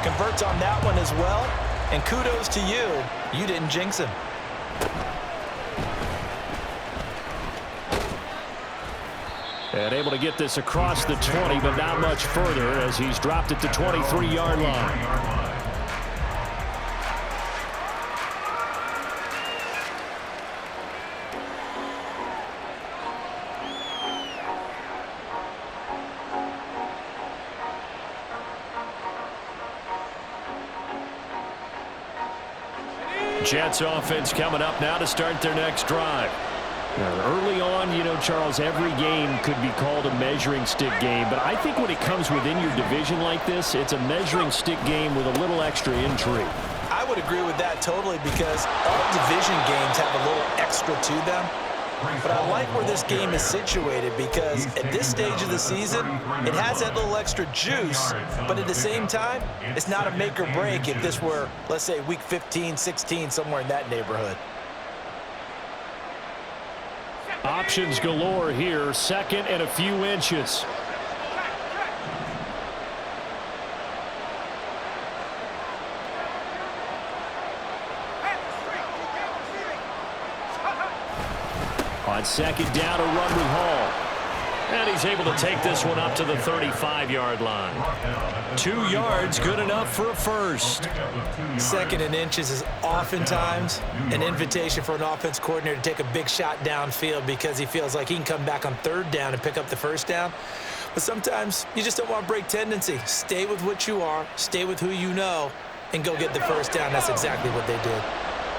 Converts on that one as well. And kudos to you. You didn't jinx him. And able to get this across the 20, but not much further as he's dropped it to 23-yard line. Jets offense coming up now to start their next drive. Now, early on, you know, Charles, every game could be called a measuring stick game, but I think when it comes within your division like this, it's a measuring stick game with a little extra intrigue. I would agree with that totally because all division games have a little extra to them. But I like where this game is situated because at this stage of the season, it has that little extra juice, but at the same time, it's not a make or break if this were, let's say, week 15, 16, somewhere in that neighborhood. Options galore here, second and a few inches. On second down, a run with Hall. And he's able to take this one up to the 35-yard line. 2 yards, good enough for a first. Second and inches is oftentimes an invitation for an offense coordinator to take a big shot downfield because he feels like he can come back on third down and pick up the first down. But sometimes you just don't want to break tendency. Stay with what you are, stay with who you know, and go get the first down. That's exactly what they did.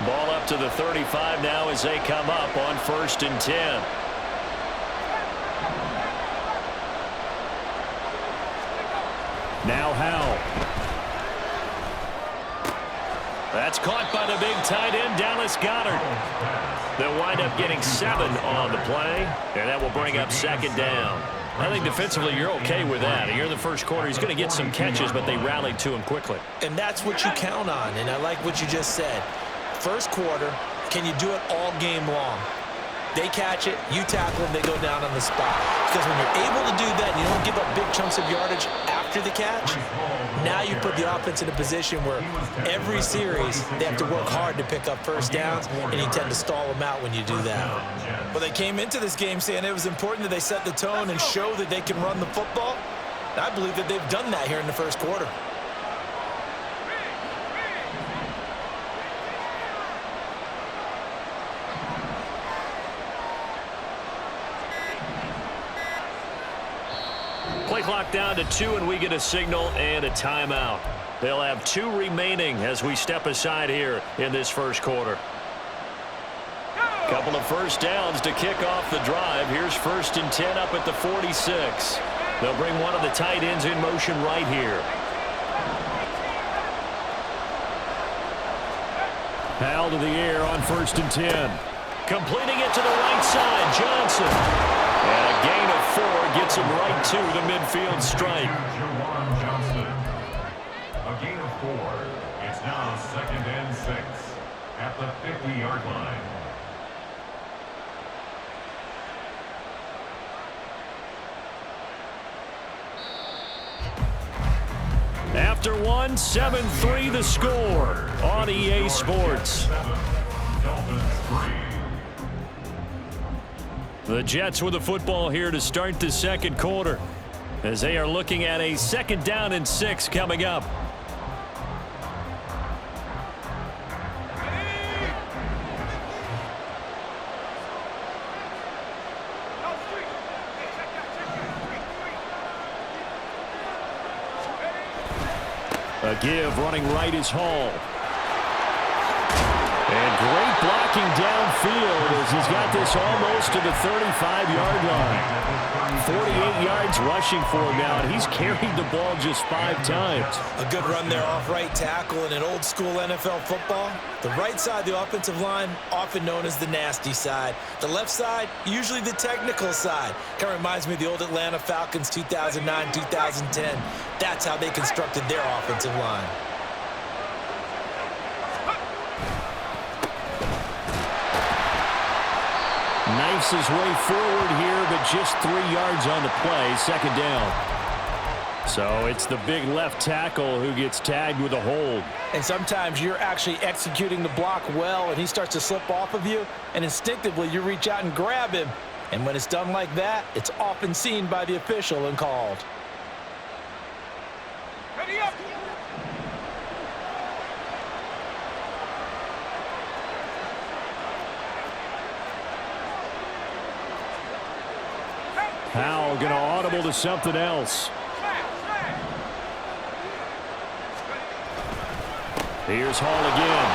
Ball up to the 35 now as they come up on 1st and 10. Now Howell. That's caught by the big tight end, Dallas Goedert. They'll wind up getting 7 on the play, and that will bring up second down. I think defensively you're okay with that. Here in the first quarter, he's going to get some catches, but they rallied to him quickly. And that's what you count on, and I like what you just said. First quarter, can you do it all game long? They catch it, you tackle them, they go down on the spot. Because when you're able to do that and you don't give up big chunks of yardage after the catch, now you put the offense in a position where every series they have to work hard to pick up first downs, and you tend to stall them out when you do that. Well, they came into this game saying it was important that they set the tone and show that they can run the football. And I believe that they've done that here in the first quarter. Play clock down to 2, and we get a signal and a timeout. They'll have 2 remaining as we step aside here in this first quarter. Couple of first downs to kick off the drive. Here's 1st and 10 up at the 46. They'll bring one of the tight ends in motion right here. Howell to the air on 1st and 10. Completing it to the right side, Johnson. And a gain of 4 gets him right to the midfield stripe. A gain of 4. It's now 2nd and 6 at the 50-yard line. After 1, 7-3 the score on EA Sports. The Jets with the football here to start the second quarter as they are looking at a 2nd down and 6 coming up. A give running right is Hall. And great blocking downfield as he's got this almost to the 35-yard line. 48 yards rushing for him now, and he's carried the ball just 5 times. A good run there off right tackle in an old-school NFL football. The right side, the offensive line, often known as the nasty side. The left side, usually the technical side. Kind of reminds me of the old Atlanta Falcons 2009, 2010. That's how they constructed their offensive line. Knifes his way forward here, but just 3 yards on the play. 2nd down. So it's the big left tackle who gets tagged with a hold. And sometimes you're actually executing the block well, and he starts to slip off of you, and instinctively you reach out and grab him. And when it's done like that, it's often seen by the official and called. Ready up. Howell going to audible to something else. Here's Hall again.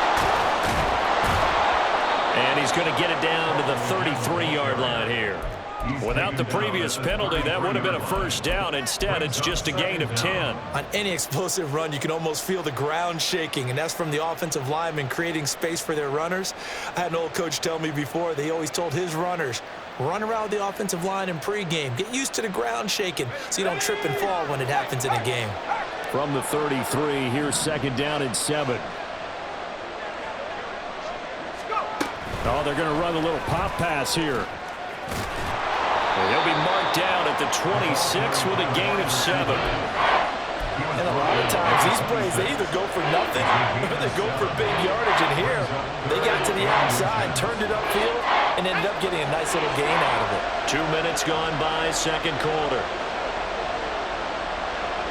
And he's going to get it down to the 33-yard line here. Without the previous penalty, that would have been a first down. Instead, it's just a gain of 10. On any explosive run, you can almost feel the ground shaking, and that's from the offensive linemen creating space for their runners. I had an old coach tell me before, they always told his runners, run around the offensive line in pregame. Get used to the ground shaking so you don't trip and fall when it happens in a game. From the 33, here's second down and 7. Oh, they're going to run a little pop pass here. And he'll be marked down at the 26 with a gain of 7. And a lot of times, these plays, they either go for nothing or they go for big yardage. And here, they got to the outside, turned it upfield, and ended up getting a nice little gain out of it. 2 minutes gone by, second quarter.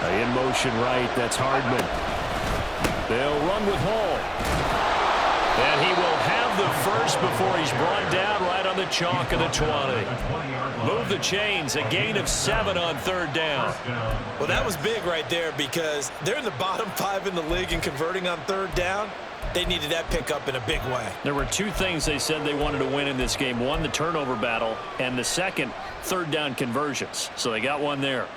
In motion right, that's Hardman. They'll run with Hall. And he will have the first before he's brought down right on the chalk of the 20. Move the chains, a gain of 7 on third down. Well, that was big right there because they're in the bottom 5 in the league in converting on third down. They needed that pickup in a big way. There were 2 things they said they wanted to win in this game. One, the turnover battle, and the second, third down conversions. So they got one there.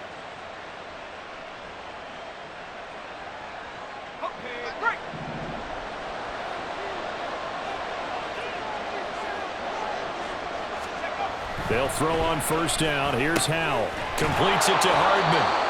They'll throw on first down. Here's Howell. Completes it to Hardman.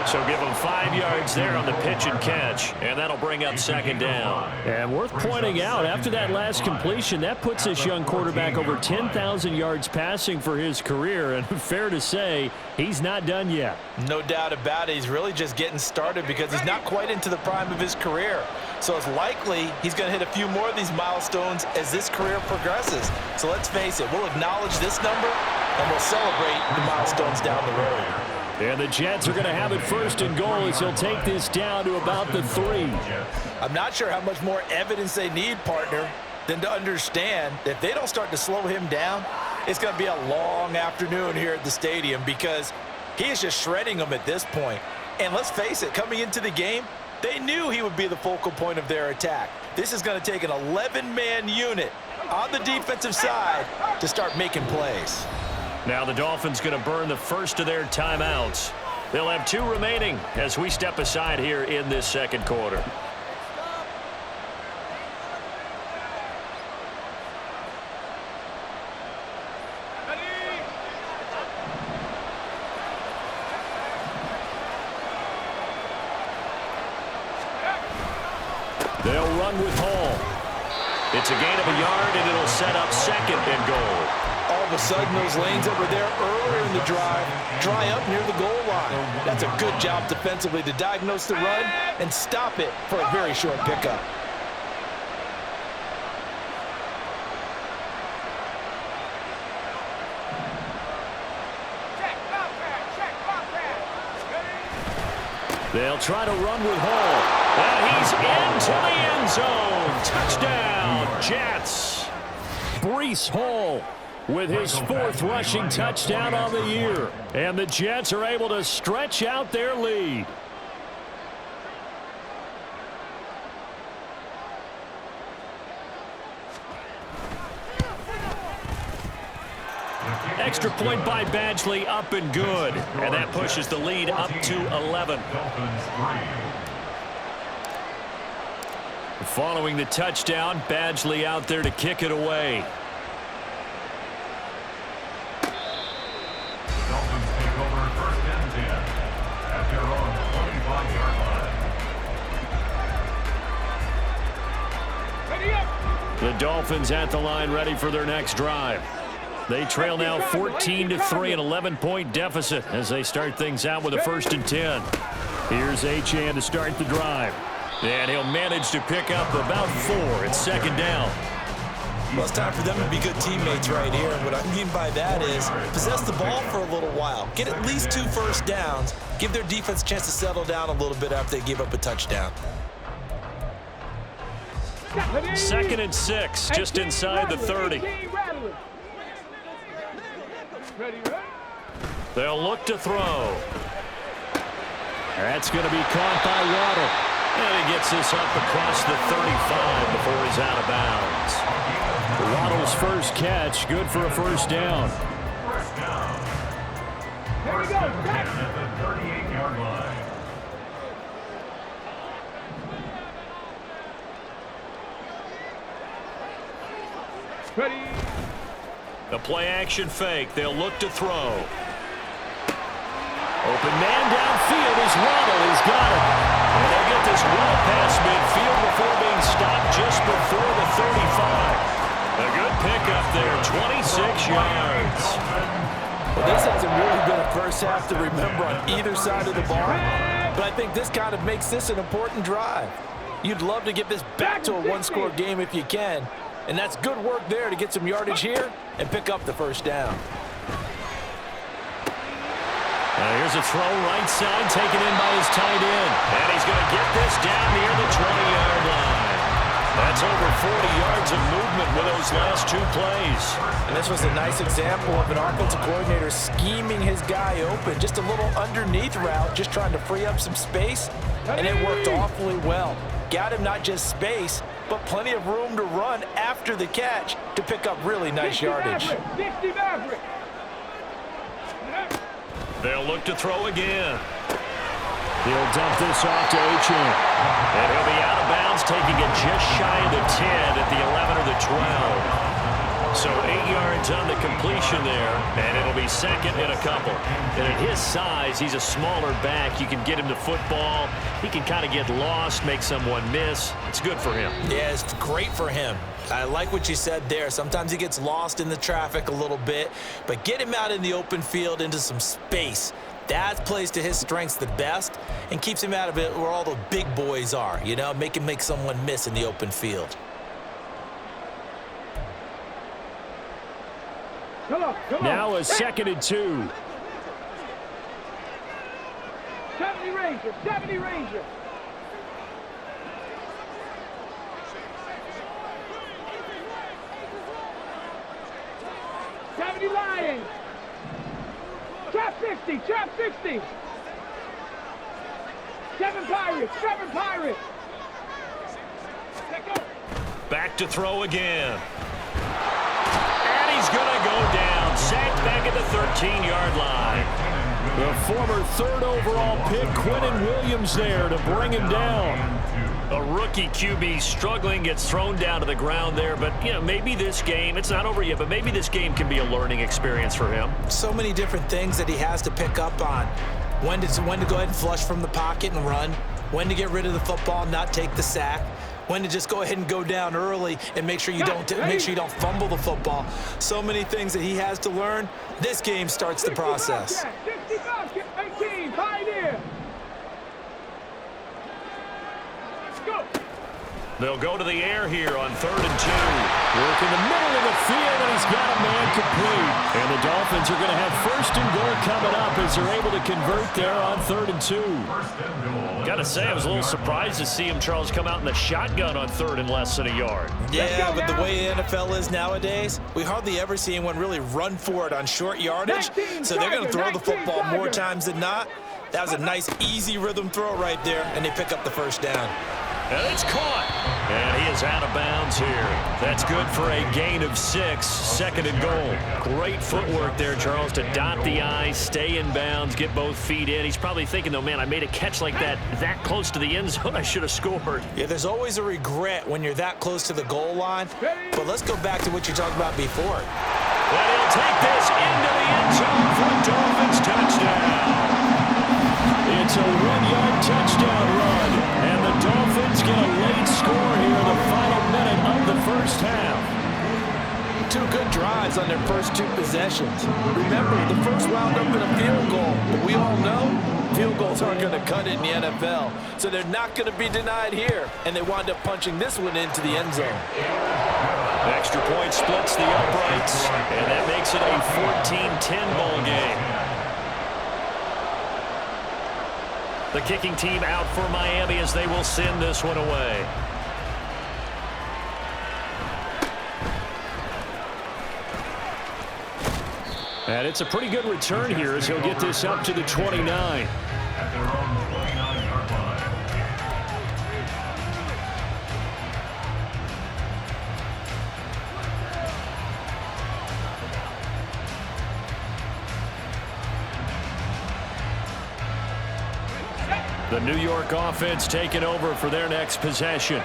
So give him 5 yards there on the pitch and catch, and that'll bring up second down. And worth pointing out, after that last completion, that puts this young quarterback over 10,000 yards passing for his career, and fair to say, he's not done yet. No doubt about it. He's really just getting started because he's not quite into the prime of his career. So it's likely he's going to hit a few more of these milestones as this career progresses. So let's face it, we'll acknowledge this number, and we'll celebrate the milestones down the road. And the Jets are going to have it first and goal as he'll take this down to about the 3. I'm not sure how much more evidence they need, partner, than to understand that if they don't start to slow him down, it's going to be a long afternoon here at the stadium because he is just shredding them at this point. And let's face it, coming into the game, they knew he would be the focal point of their attack. This is going to take an 11-man unit on the defensive side to start making plays. Now the Dolphins going to burn the first of their timeouts. They'll have 2 remaining as we step aside here in this second quarter. They'll run with Hall. It's a gain of a yard, and it'll set up second and goal. All of a sudden, those lanes that were there earlier in the drive dry up near the goal line. That's a good job defensively to diagnose the run and stop it for a very short pickup. They'll try to run with Hall. And he's into the end zone. Touchdown, Jets. Breece Hall with his 4th rushing touchdown on the year. And the Jets are able to stretch out their lead. Extra point by Badgley, up and good. And that pushes the lead up to 11. Following the touchdown, Badgley out there to kick it away. Dolphins take over first and 10 at their own 25-yard line. Ready up. The Dolphins at the line ready for their next drive. They trail now 14-3, an 11-point deficit as they start things out with a 1st and 10. Here's Achane to start the drive. And he'll manage to pick up about 4 at 2nd down. Well, it's time for them to be good teammates right here. And what I mean by that is possess the ball for a little while. Get at least 2 first downs. Give their defense a chance to settle down a little bit after they give up a touchdown. 2nd and 6, just inside the 30. They'll look to throw. That's going to be caught by Waddle. And he gets this up across the 35 before he's out of bounds. Waddle's first catch, good for a 1st down. First down. Here we go. At the 38-yard line. Ready. The play action fake. They'll look to throw. Open man downfield is Waddle. He's got it. And they'll get this well past midfield before being stopped just before the 35. A good pickup there, 26 yards. Well, this hasn't really been a first half to remember on either side of the ball, but I think this kind of makes this an important drive. You'd love to get this back to a 1-score game if you can, and that's good work there to get some yardage here and pick up the 1st down. Here's a throw right side taken in by his tight end. And he's going to get this down near the 20-yard line. That's over 40 yards of movement with those last 2 plays. And this was a nice example of an offensive coordinator scheming his guy open. Just a little underneath route, just trying to free up some space, and it worked awfully well. Got him not just space, but plenty of room to run after the catch to pick up really nice yardage. They'll look to throw again. He'll dump this off to Achane. And he'll be out of bounds, taking it just shy of the 10 at the 11 or the 12. So 8 yards on the completion there, and it'll be 2nd and a couple. And at his size, he's a smaller back. You can get him to football. He can kind of get lost, make someone miss. It's good for him. Yeah, it's great for him. I like what you said there. Sometimes he gets lost in the traffic a little bit, but get him out in the open field into some space. That plays to his strengths the best and keeps him out of it where all the big boys are, you know, make him make someone miss in the open field. Come on. Now a 2nd and 2. 70 Ranger. 70 Ranger. Lions. Trap 60. Trap 60. 7 Pirates. 7 Pirates. Back to throw again. And he's going to go down. Sacked back at the 13-yard line. The former 3rd overall pick, Quinnen Williams, there to bring him down. A rookie QB struggling, gets thrown down to the ground there. But, you know, maybe this game, it's not over yet, but maybe this game can be a learning experience for him. So many different things that he has to pick up on. When to go ahead and flush from the pocket and run. When to get rid of the football, not take the sack. When to just go ahead and go down early and make sure you don't fumble the football. So many things that he has to learn. This game starts the process. 18, Pioneer. Go. They'll go to the air here on 3rd and 2. Work in the middle of the field, and he's got a man complete. And the Dolphins are going to have 1st and goal coming up as they're able to convert there on 3rd and 2. Got to say, I was a little surprised to see him, Charles, come out in the shotgun on 3rd and less than a yard. Yeah, but the way the NFL is nowadays, we hardly ever see anyone really run for it on short yardage. So they're going to throw the football more times than not. That was a nice, easy rhythm throw right there, and they pick up the 1st down. And it's caught. And he is out of bounds here. That's good for a gain of 6, 2nd and goal. Great footwork there, Charles, to dot the I, stay in bounds, get both feet in. He's probably thinking, though, man, I made a catch like that close to the end zone. I should have scored. Yeah, there's always a regret when you're that close to the goal line. But let's go back to what you talked about before. And he'll take this into the end zone for a Dolphins touchdown. It's a 1-yard touchdown run, and the Dolphins get a late score here in the final minute of the 1st half. 2 good drives. capitalize on their first 2 possessions. Remember, the first wound up in a field goal, but we all know field goals aren't going to cut it in the NFL, so they're not going to be denied here, and they wind up punching this one into the end zone. Extra point splits the uprights, and that makes it a 14-10 ball game. The kicking team out for Miami as they will send this one away. And it's a pretty good return here as he'll get this up to the 29. At their own 29-yard line. The New York offense taking over for their next possession.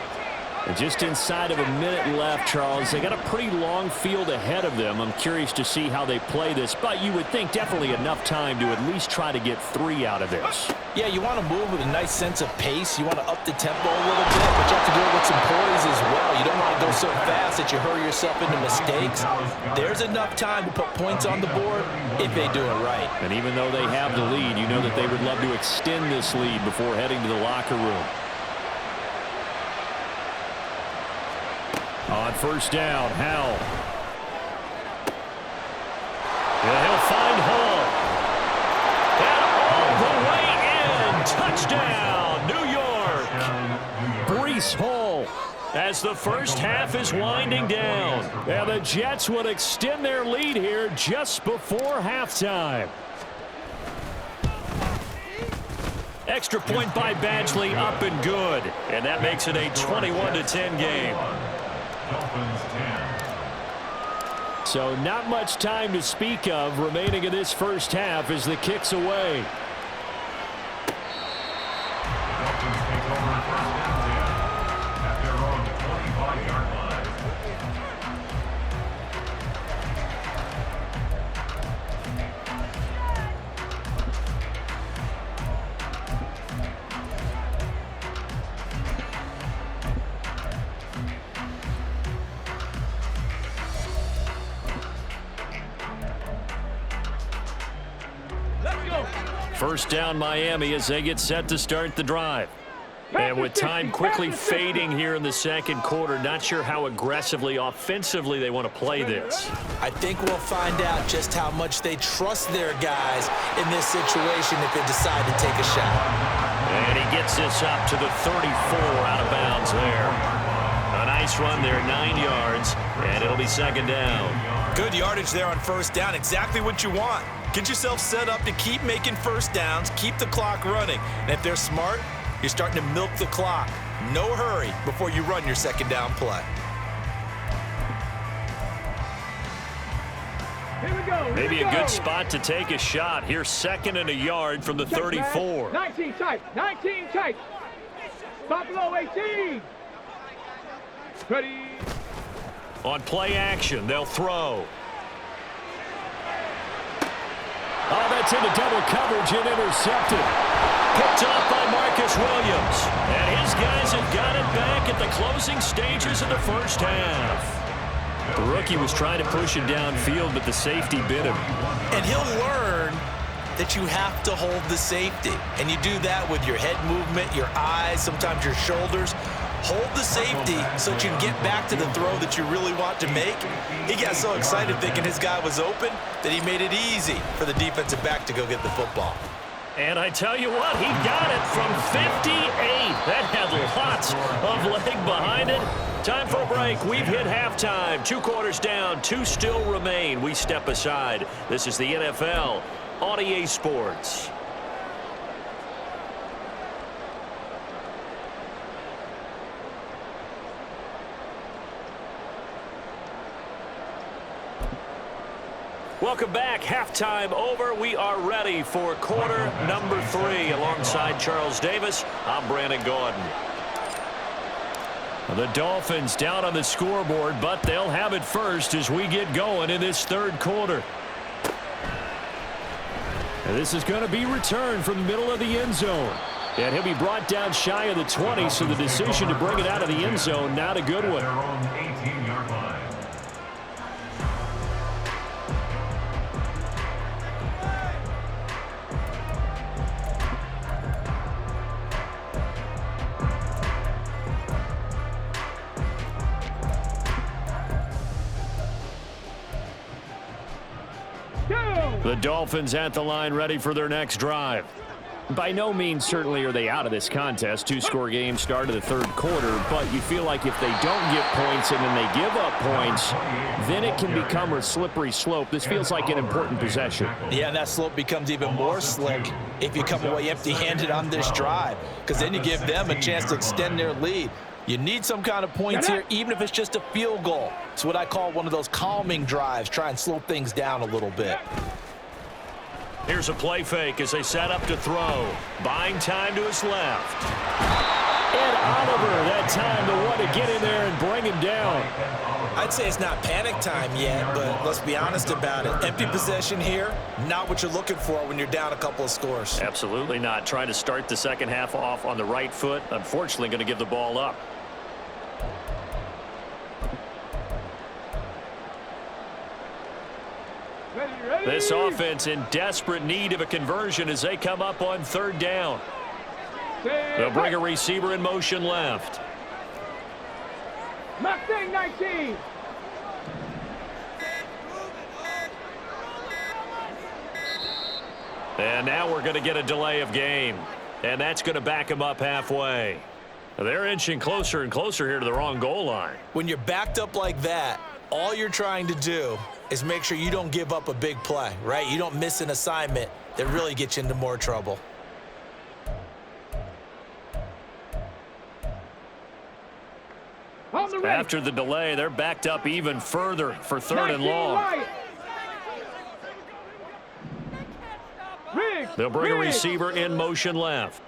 And just inside of a minute left, Charles. They got a pretty long field ahead of them. I'm curious to see how they play this, but you would think definitely enough time to at least try to get 3 out of this. Yeah, you want to move with a nice sense of pace. You want to up the tempo a little bit, but you have to do it with some poise as well. You don't want to go so fast that you hurry yourself into mistakes. There's enough time to put points on the board if they do it right. And even though they have the lead, you know that they would love to extend this lead before heading to the locker room. On first down, Howell. And he'll find Hall. And all the way in. Touchdown, New York. Breece Hall. As the first half is winding down. And the Jets would extend their lead here just before halftime. Extra point by Badgley, up and good. And that makes it a 21-10 game. Dolphins 10. So not much time to speak of remaining in this first half as the kick's away. Dolphins take over first and 10 at their own 25-yard line. First down Miami as they get set to start the drive. And with time quickly fading here in the second quarter, not sure how aggressively, offensively they want to play this. I think we'll find out just how much they trust their guys in this situation if they decide to take a shot. And he gets this up to the 34, out of bounds there. A nice run there, 9 yards, and it'll be second down. Good yardage there on first down, exactly what you want. Get yourself set up to keep making first downs, keep the clock running. And if they're smart, you're starting to milk the clock. No hurry before you run your second down play. Here we go. Maybe a good spot to take a shot. Here's 2nd and a yard from the 34. 19 tight. 19 tight. Buffalo 18. Ready. On play action, they'll throw. Oh, that's into double coverage and intercepted. Picked off by Marcus Williams. And his guys have got it back at the closing stages of the first half. The rookie was trying to push it downfield, but the safety bit him. And he'll learn that you have to hold the safety. And you do that with your head movement, your eyes, sometimes your shoulders. Hold the safety so that you can get back to the throw that you really want to make. He got so excited thinking his guy was open that he made it easy for the defensive back to go get the football. And I tell you what, he got it from 58. That had lots of leg behind it. Time for a break. We've hit halftime. 2 quarters down, 2 still remain. We step aside. This is the NFL on EA Sports. Welcome back. Halftime over. We are ready for quarter number 3. Alongside Charles Davis, I'm Brandon Gordon. The Dolphins down on the scoreboard, but they'll have it first as we get going in this third quarter. And this is going to be returned from the middle of the end zone. And he'll be brought down shy of the 20, so the decision to bring it out of the end zone, not a good one. Their own 18-yard line. The Dolphins at the line, ready for their next drive. By no means certainly are they out of this contest. Two-score game start of the third quarter, but you feel like if they don't get points and then they give up points, then it can become a slippery slope. This feels like an important possession. Yeah, and that slope becomes even more slick if you come away empty-handed on this drive, because then you give them a chance to extend their lead. You need some kind of points here, even if it's just a field goal. It's what I call one of those calming drives. Try and slow things down a little bit. Here's a play fake as they set up to throw. Buying time to his left. And Oliver, that time to want to get in there and bring him down. I'd say it's not panic time yet, but let's be honest about it. Empty possession here, not what you're looking for when you're down a couple of scores. Absolutely not. Trying to start the second half off on the right foot. Unfortunately, going to give the ball up. This offense in desperate need of a conversion as they come up on third down. They'll bring a receiver in motion left. Mustang 19. And now we're going to get a delay of game. And that's going to back them up halfway. They're inching closer and closer here to the wrong goal line. When you're backed up like that, all you're trying to do is make sure you don't give up a big play, right? You don't miss an assignment that really gets you into more trouble. After the delay, they're backed up even further for third and long. They'll bring a receiver in motion left.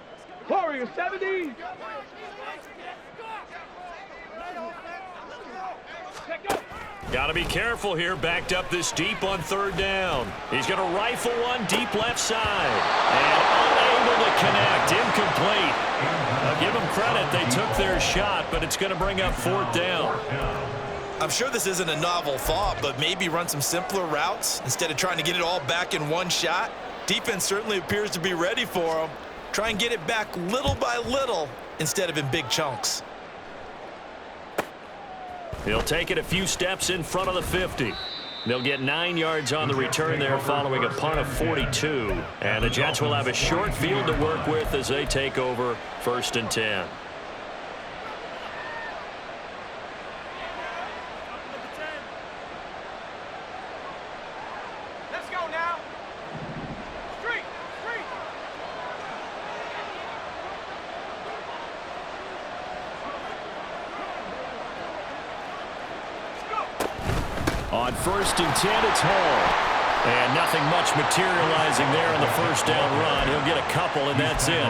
Warrior 70. Got to be careful here, backed up this deep on third down. He's going to rifle one deep left side. And unable to connect, incomplete. I'll give them credit, they took their shot, but it's going to bring up fourth down. I'm sure this isn't a novel thought, but maybe run some simpler routes instead of trying to get it all back in one shot. Defense certainly appears to be ready for them. Try and get it back little by little instead of in big chunks. He'll take it a few steps in front of the 50. They'll get 9 yards on the return there following a punt of 42. And the Jets will have a short field to work with as they take over 1st and 10. Let's go now. Street. On 1st and 10, it's Hall. And nothing much materializing there on the first down run. He'll get a couple, and that's it.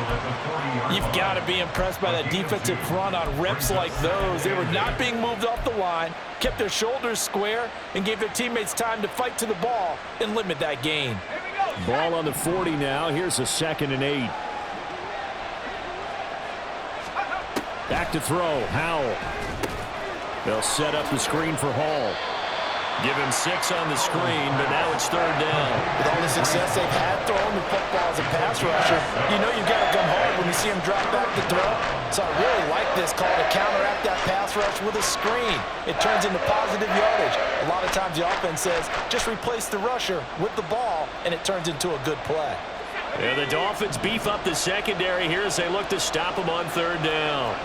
You've got to be impressed by that defensive front on reps like those. They were not being moved off the line, kept their shoulders square, and gave their teammates time to fight to the ball and limit that gain. Ball on the 40 now. Here's a 2nd and 8. Back to throw. Howell. They'll set up the screen for Hall. Give him 6 on the screen, but now it's third down. With all the success they've had throwing the football as a pass rusher, you know you've got to come hard when you see him drop back to throw. So I really like this call to counteract that pass rush with a screen. It turns into positive yardage. A lot of times the offense says, just replace the rusher with the ball, and it turns into a good play. Yeah, the Dolphins beef up the secondary here as they look to stop him on third down.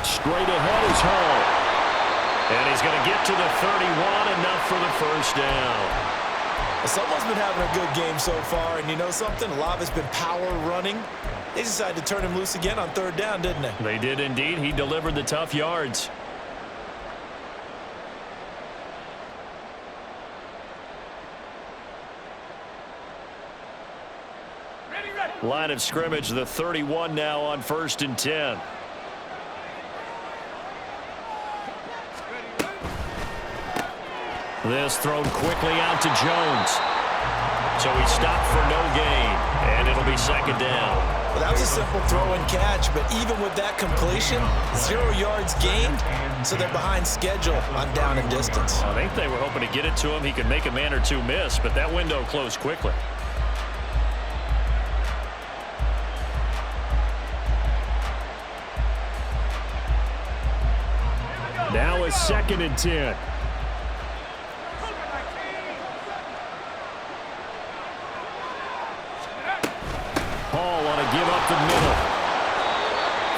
Straight ahead is Hall. And he's going to get to the 31, enough for the first down. Someone's been having a good game so far, and you know something? A lot of it's been power running. They decided to turn him loose again on third down, didn't they? They did indeed. He delivered the tough yards. Line of scrimmage, the 31 now on 1st and 10. This thrown quickly out to Jones. So he stopped for no gain, and it'll be 2nd down. Well, that was a simple throw and catch, but even with that completion, 0 yards gained, so they're behind schedule on down and distance. I think they were hoping to get it to him. He could make a man or two miss, but that window closed quickly. 2nd and 10. Hall on a give up the middle.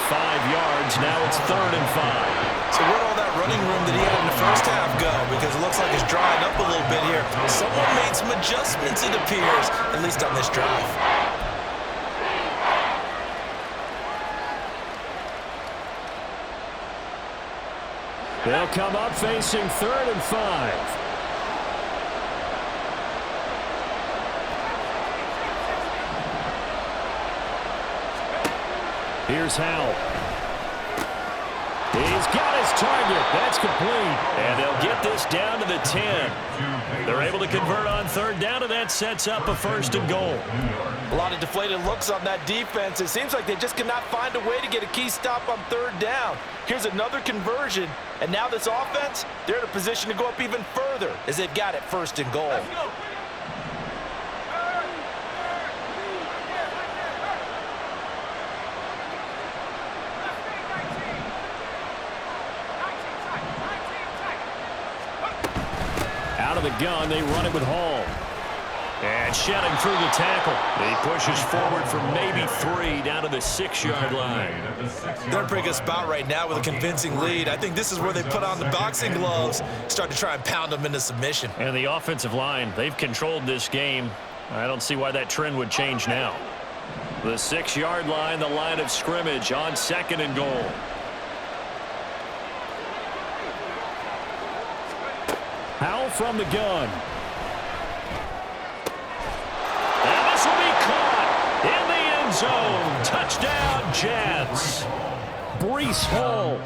5 yards. Now it's 3rd and 5. So where'd all that running room that he had in the first half go? Because it looks like it's drying up a little bit here. Someone made some adjustments, it appears, at least on this drive. They'll come up facing 3rd and 5. Here's Howell. He's got his target. That's complete. And they'll get this down to the 10. They're able to convert on 3rd down, and that sets up a 1st and goal. A lot of deflated looks on that defense. It seems like they just cannot find a way to get a key stop on 3rd down. Here's another conversion, and now this offense, they're in a position to go up even further as they've got it 1st and goal. Out of the gun, they run it with Hall. And shedding through the tackle. He pushes forward for maybe 3 down to the 6-yard line. They're in a pretty good spot right now with a convincing lead. I think this is where they put on the boxing gloves, start to try and pound them into submission. And the offensive line, they've controlled this game. I don't see why that trend would change now. The 6-yard line, the line of scrimmage on 2nd and goal. Howell from the gun. And this will be caught in the end zone. Touchdown, Jets. Breece Hall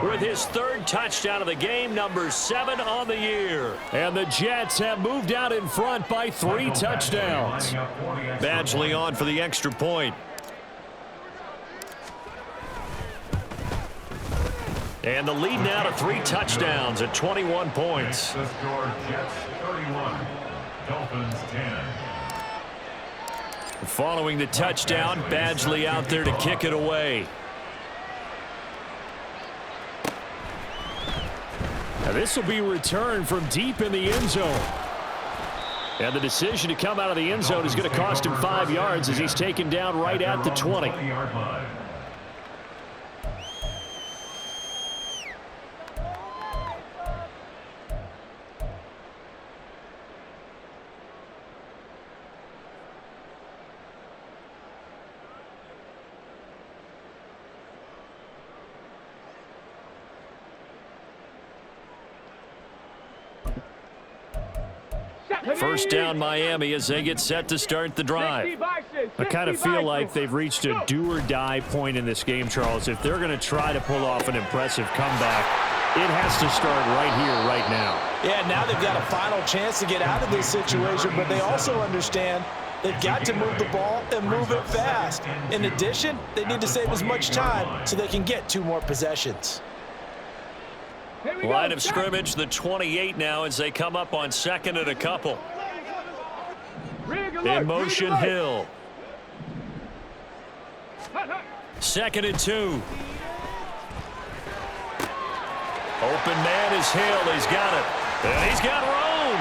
with his 3rd touchdown of the game, number 7 on the year. And the Jets have moved out in front by 3 touchdowns. Badgley on for the extra point. And the lead now to 3 touchdowns at 21 points. The score, Jets 31, Dolphins 10. Following the touchdown, Badgley out there to kick it away. Now this will be returned from deep in the end zone. And the decision to come out of the end zone is going to cost him 5 yards as he's taken down right at the 20. First down Miami as they get set to start the drive. I kind of feel like they've reached a do-or-die point in this game, Charles. If they're going to try to pull off an impressive comeback, it has to start right here, right now. Yeah, now they've got a final chance to get out of this situation, but they also understand they've got to move the ball and move it fast. In addition, they need to save as much time so they can get 2 more possessions. Line of scrimmage, the 28 now as they come up on 2nd and a couple. In motion, Hill. 2nd and 2. Open man is Hill. He's got it. And he's got room.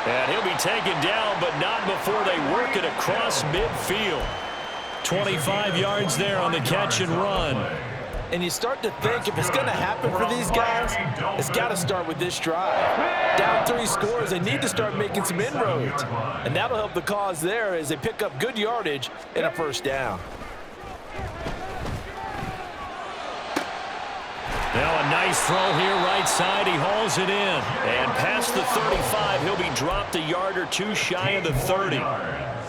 And he'll be taken down, but not before they work it across midfield. 25 yards there on the catch and run. And you start to think if it's going to happen for these guys, it's got to start with this drive. Down 3 scores, they need to start making some inroads. And that'll help the cause there as they pick up good yardage and a 1st down. Now a nice throw here right side. He hauls it in. And past the 35, he'll be dropped a yard or 2 shy of the 30.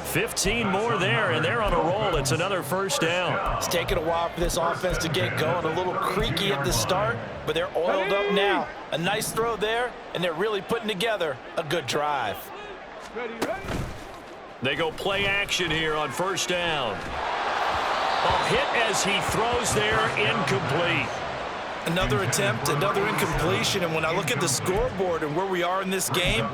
15 more there, and they're on a roll. It's another 1st down. It's taken a while for this offense to get going. A little creaky at the start, but they're oiled up now. A nice throw there, and they're really putting together a good drive. They go play action here on 1st down. A hit as he throws there, incomplete. Another attempt, another incompletion, and when I look at the scoreboard and where we are in this game,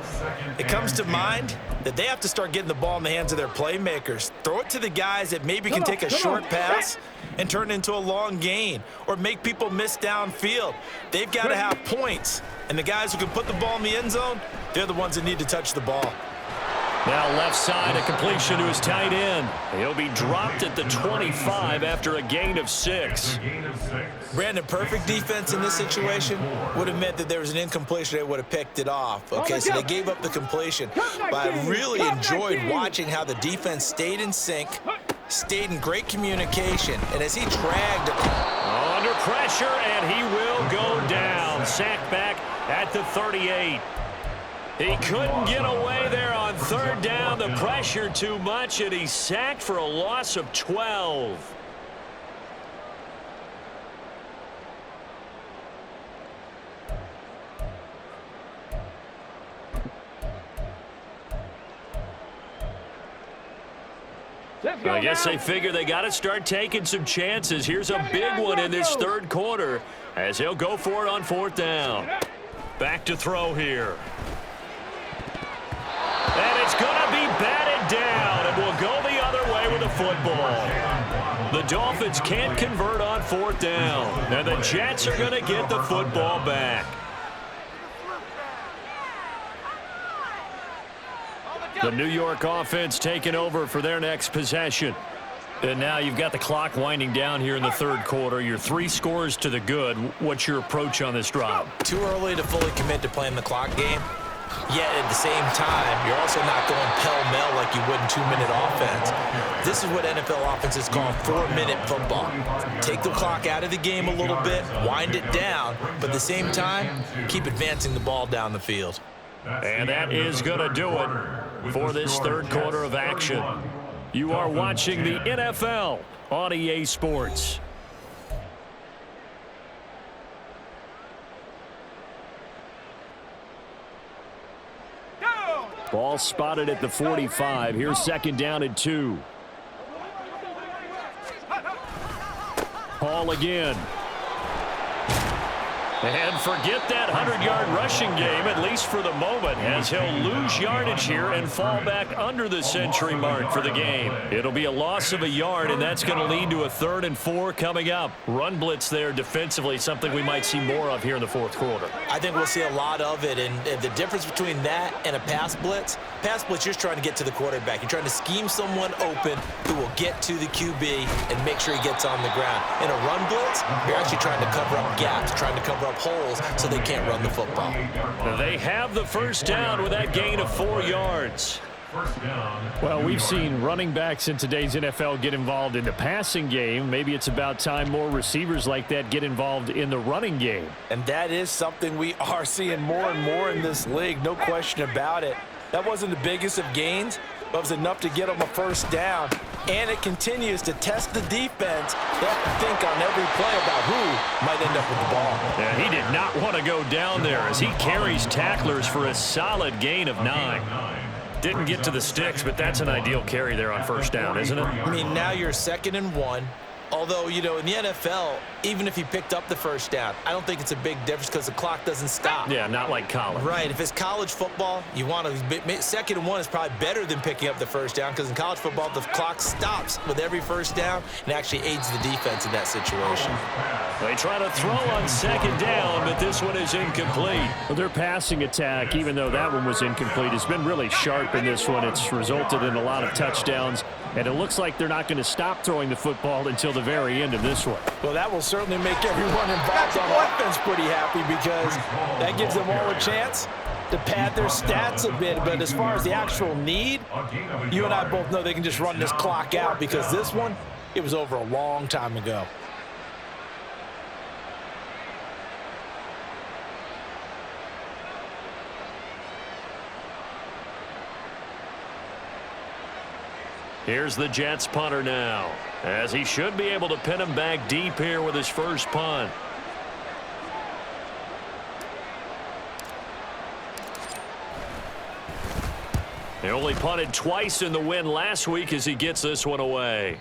it comes to mind that they have to start getting the ball in the hands of their playmakers. Throw it to the guys that maybe can take a short pass and turn it into a long gain or make people miss downfield. They've got to have points, and the guys who can put the ball in the end zone, they're the ones that need to touch the ball. Now left side, a completion to his tight end. He'll be dropped at the 25 after a gain of 6. Brandon, perfect defense in this situation would have meant that there was an incompletion. They would have picked it off. Okay, so they gave up the completion. But I really enjoyed watching how the defense stayed in sync, stayed in great communication, and as he dragged under pressure, and he will go down. Sacked back at the 38. He couldn't get away there on third down. The pressure too much, and he's sacked for a loss of 12. I guess they figure they got to start taking some chances. Here's a big one in this third quarter as he'll go for it on fourth down. Back to throw here. And it's going to be batted down, and will go the other way with the football. The Dolphins can't convert on fourth down, and the Jets are going to get the football back. The New York offense taking over for their next possession. And now you've got the clock winding down here in the third quarter. You're 3 scores to the good. What's your approach on this drive? Too early to fully commit to playing the clock game. Yet at the same time, you're also not going pell-mell like you would in 2-minute offense. This is what NFL offenses call 4-minute football. Take the clock out of the game a little bit, wind it down, but at the same time, keep advancing the ball down the field. And that is going to do it for this third quarter of action. You are watching the NFL on EA Sports. Ball spotted at the 45. Here's second down and 2. Hall again. And forget that 100-yard rushing game, at least for the moment, as he'll lose yardage here and fall back under the century mark for the game. It'll be a loss of a yard, and that's going to lead to a 3rd and 4 coming up. Run blitz there defensively, something we might see more of here in the fourth quarter. I think we'll see a lot of it, and the difference between that and a pass blitz, you're just trying to get to the quarterback. You're trying to scheme someone open who will get to the QB and make sure he gets on the ground. In a run blitz, you're actually trying to cover up gaps, trying to cover up holes so they can't run the football. They have the first down with that gain of 4 yards. Well, we've seen running backs in today's NFL get involved in the passing game. Maybe it's about time more receivers like that get involved in the running game. And that is something we are seeing more and more in this league, no question about it. That wasn't the biggest of gains, but it was enough to get them a first down. And it continues to test the defense. They have to think on every play about who might end up with the ball. Yeah, he did not want to go down there as he carries tacklers for a solid gain of 9. Didn't get to the sticks, but that's an ideal carry there on first down, isn't it? I mean, now you're 2nd and 1. Although, you know, in the NFL, even if he picked up the first down, I don't think it's a big difference because the clock doesn't stop. Yeah, not like college. Right. If it's college football, you want to 2nd and 1 is probably better than picking up the first down because in college football, the clock stops with every first down and actually aids the defense in that situation. They try to throw on 2nd down, but this one is incomplete. Well, their passing attack, even though that one was incomplete, has been really sharp in this one. It's resulted in a lot of touchdowns, and it looks like they're not going to stop throwing the football until the very end of this one. Well, that will certainly make everyone involved on offense pretty happy because that gives them all a chance to pad their stats a bit. But as far as the actual need, you and I both know they can just run this clock out because this one, it was over a long time ago. Here's the Jets punter now, as he should be able to pin him back deep here with his first punt. He only punted twice in the win last week as he gets this one away.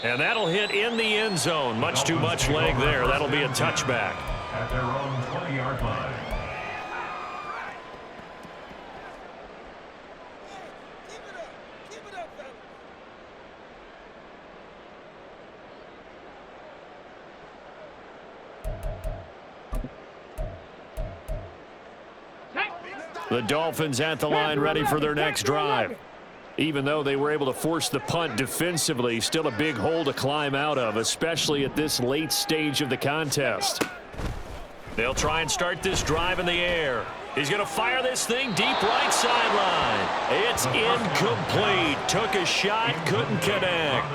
And that'll hit in the end zone. Much too much leg there. That'll be a touchback. at their own 20-yard line. The Dolphins at the line ready for their next drive. Even though they were able to force the punt defensively, still a big hole to climb out of, especially at this late stage of the contest. They'll try and start this drive in the air. He's going to fire this thing deep right sideline. It's incomplete. Took a shot, couldn't connect.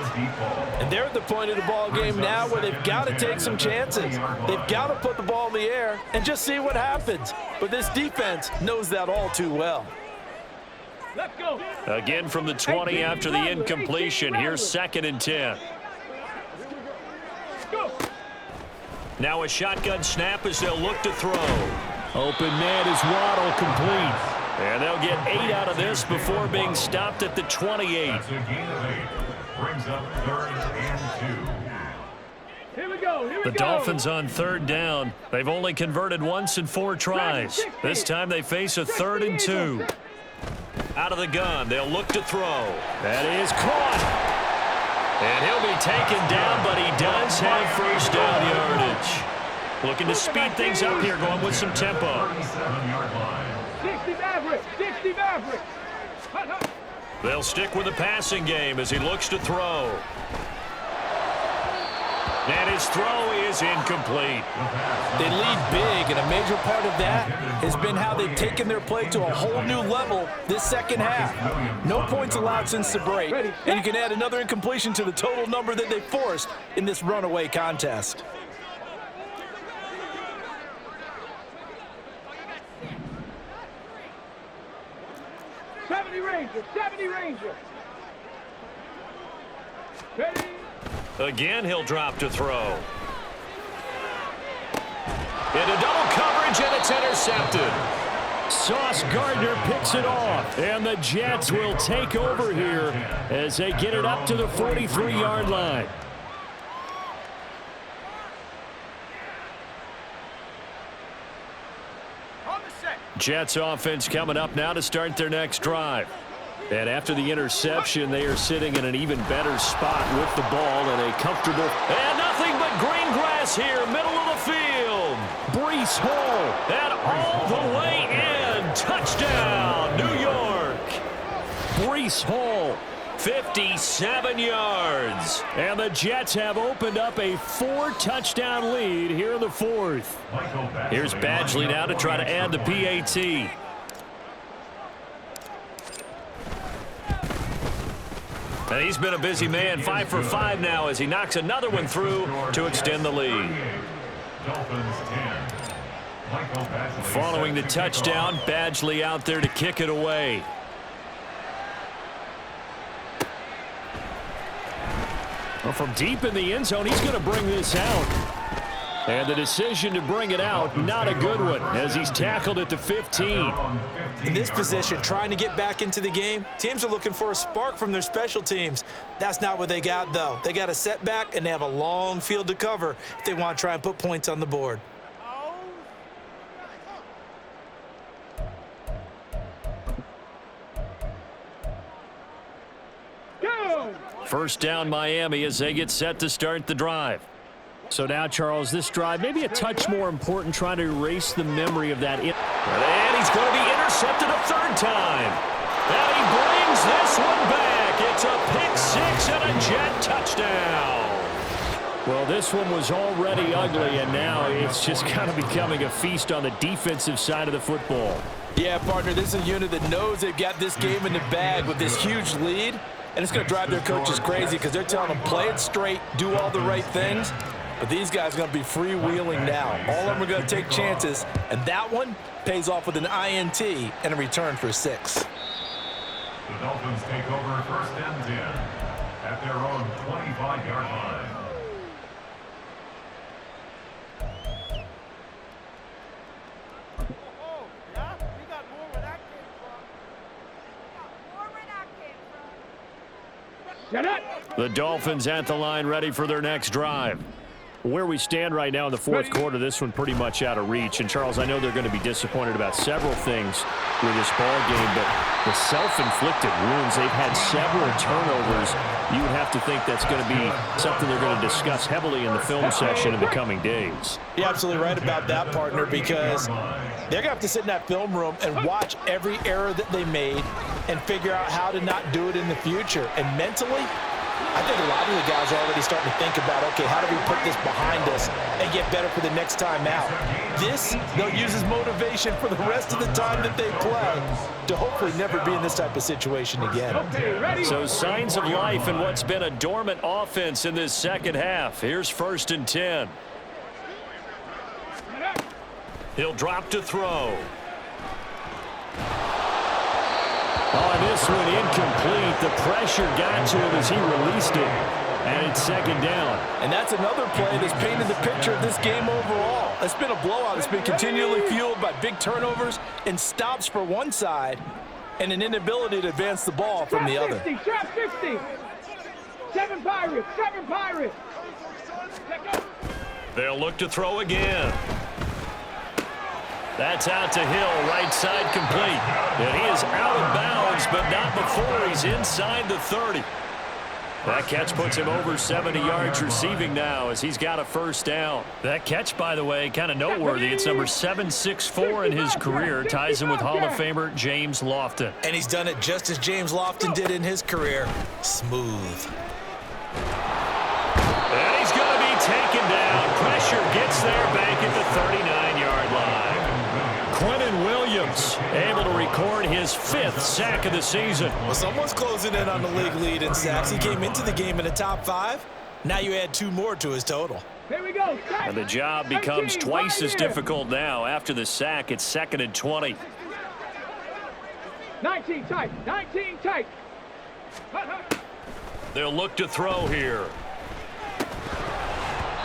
And they're at the point of the ball game now where they've got to take some chances. They've got to put the ball in the air and just see what happens. But this defense knows that all too well. Let's go. Again from the 20 after the incompletion. Here's 2nd and 10. Go. Now a shotgun snap as they'll look to throw. Open man is Waddle, complete. And they'll get 8 out of this before being stopped at the 28. That's a gain of 8. Brings up 3rd and 2. Here we go. Here we The go. Dolphins on 3rd down. They've only converted once in 4 tries. This time they face a 3rd and 2. Out of the gun, they'll look to throw. That is caught. And he'll be taken down, but he does have first down yardage. Looking to speed things up here, going with some tempo. 37-yard line. 60 Maverick. 60 Maverick. Hut, hut. They'll stick with the passing game as he looks to throw. And his throw is incomplete. They lead big, and a major part of that has been how they've taken their play to a whole new level this second half. No points allowed since the break, and you can add another incompletion to the total number that they forced in this runaway contest. Ranger. 70 Ranger. Ready. Again, he'll drop to throw. Into double coverage, and it's intercepted. Sauce Gardner picks it off, and the Jets will take over here as they get it up to the 43-yard line. Jets offense coming up now to start their next drive. And after the interception, they are sitting in an even better spot with the ball in a comfortable. And nothing but green grass here, middle of the field. Breece Hall. And all the way in. Touchdown, New York. Breece Hall. 57 yards. And the Jets have opened up a 4-touchdown lead here in the fourth. Here's Badgley now to try to add the PAT. And he's been a busy man, 5 for 5 now as he knocks another one through to extend the lead. Following the touchdown, Badgley out there to kick it away. Well, from deep in the end zone, he's going to bring this out. And the decision to bring it out, not a good one, as he's tackled at the 15. In this position, trying to get back into the game, teams are looking for a spark from their special teams. That's not what they got, though. They got a setback, and they have a long field to cover if they want to try and put points on the board. First down, Miami, as they get set to start the drive. So now, Charles, this drive maybe a touch more important, trying to erase the memory of that. And he's going to be intercepted a third time. And he brings this one back. It's a pick-6 and a Jet touchdown. Well, this one was already ugly, and now it's just kind of becoming a feast on the defensive side of the football. Yeah, partner, this is a unit that knows they've got this game in the bag with this huge lead, and it's going to drive their coaches crazy because they're telling them play it straight, do all the right things. But these guys are going to be freewheeling now. All of them are going to take chances, and that one pays off with an INT and a return for 6. The Dolphins take over 1st and 10 at their own 25-yard line. Shut up. The Dolphins at the line ready for their next drive. Where we stand right now in the fourth quarter, this one pretty much out of reach. And, Charles, I know they're going to be disappointed about several things with this ball game, but the self-inflicted wounds, they've had several turnovers. You would have to think that's going to be something they're going to discuss heavily in the film session in the coming days. You're absolutely right about that, partner, because they're going to have to sit in that film room and watch every error that they made and figure out how to not do it in the future. And mentally, I think a lot of the guys are already starting to think about, okay, how do we put this behind us and get better for the next time out? This, they'll use as motivation for the rest of the time that they play to hopefully never be in this type of situation again. So signs of life in what's been a dormant offense in this second half. Here's 1st and 10. He'll drop to throw. On this one, incomplete. The pressure got to him as he released it, and it's 2nd down. And that's another play that's painted the picture of this game overall. It's been a blowout. It's been continually fueled by big turnovers and stops for one side and an inability to advance the ball from the other. Trap 50. 7 Pirates. 7 Pirates. They'll look to throw again. That's out to Hill, right side complete. And he is out of bounds, but not before he's inside the 30. That catch puts him over 70 yards receiving now as he's got a 1st down. That catch, by the way, kind of noteworthy. It's number 764 in his career. Ties him with Hall of Famer James Lofton. And he's done it just as James Lofton did in his career. Smooth. And he's going to be taken down. Pressure gets there back at the 39-yard line. Quentin Williams able to record his 5th sack of the season. Well, someone's closing in on the league lead in sacks. He came into the game in the top 5. Now you add 2 more to his total. Here we go. And the job becomes twice as difficult now. After the sack, it's 2nd and 20. 19 tight. 19 tight. They'll look to throw here.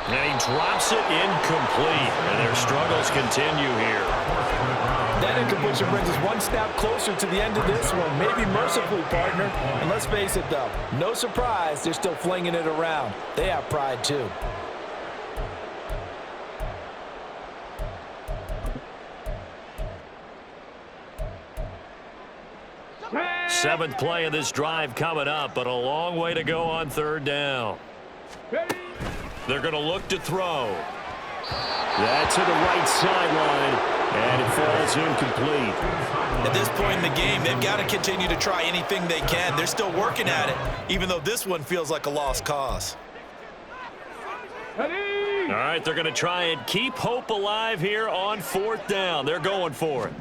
And he drops it incomplete. And their struggles continue here. That incompletion brings us one snap closer to the end of this one. Maybe mercifully, partner. And let's face it, though, no surprise, they're still flinging it around. They have pride, too. Seventh play of this drive coming up, but a long way to go on 3rd down. They're going to look to throw. That's to the right sideline, and it falls incomplete. At this point in the game, they've got to continue to try anything they can. They're still working at it, even though this one feels like a lost cause. All right, they're going to try and keep hope alive here on 4th down. They're going for it.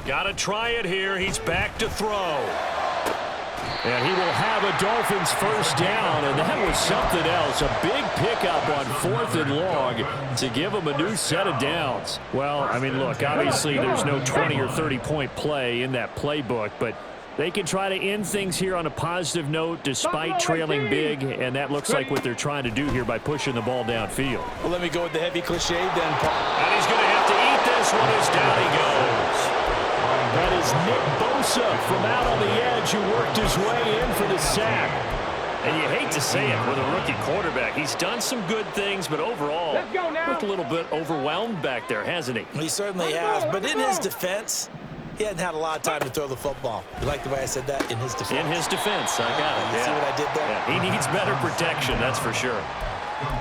Got to try it here. He's back to throw. And he will have a Dolphins 1st down, and that was something else. A big pickup on 4th and long to give him a new set of downs. Well, I mean, look, obviously there's no 20 or 30-point play in that playbook, but they can try to end things here on a positive note despite trailing big, and that looks like what they're trying to do here by pushing the ball downfield. Well, let me go with the heavy cliche then, Paul. And he's going to have to eat this one as down he goes. That is Nick Bosa from out on the edge who worked his way in for the sack. And you hate to say it with a rookie quarterback. He's done some good things, but overall, looked a little bit overwhelmed back there, hasn't he? He certainly has, but in his defense, he hadn't had a lot of time to throw the football. You like the way I said that? In his defense. In his defense, I got it. You see what I did there? Yeah, he needs better protection, that's for sure.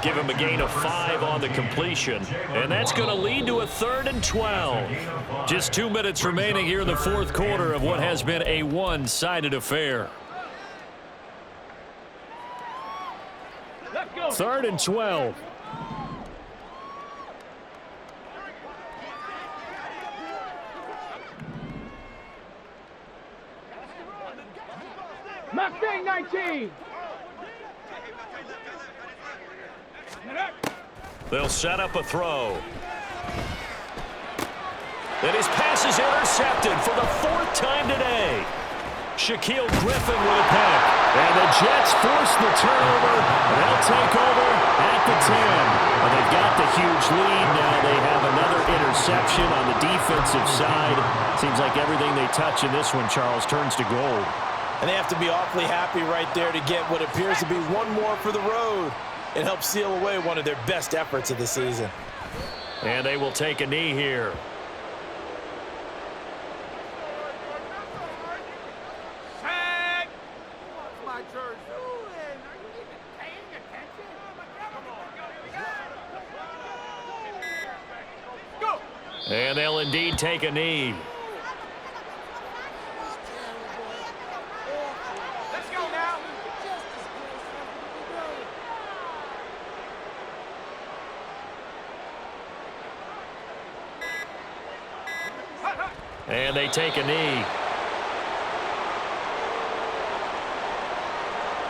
Give him a gain of 5 on the completion. And that's going to lead to a 3rd and 12. Just 2 minutes remaining here in the 4th quarter of what has been a one-sided affair. 3rd and 12. Mustang 19. They'll set up a throw. And his pass is intercepted for the 4th time today. Shaquille Griffin with a pick. And the Jets force the turnover. They'll take over at the 10. And they've got the huge lead. Now they have another interception on the defensive side. Seems like everything they touch in this one, Charles, turns to gold. And they have to be awfully happy right there to get what appears to be one more for the road. and help seal away one of their best efforts of the season. And they will take a knee here. And they'll indeed take a knee. Let's go now. And they take a knee.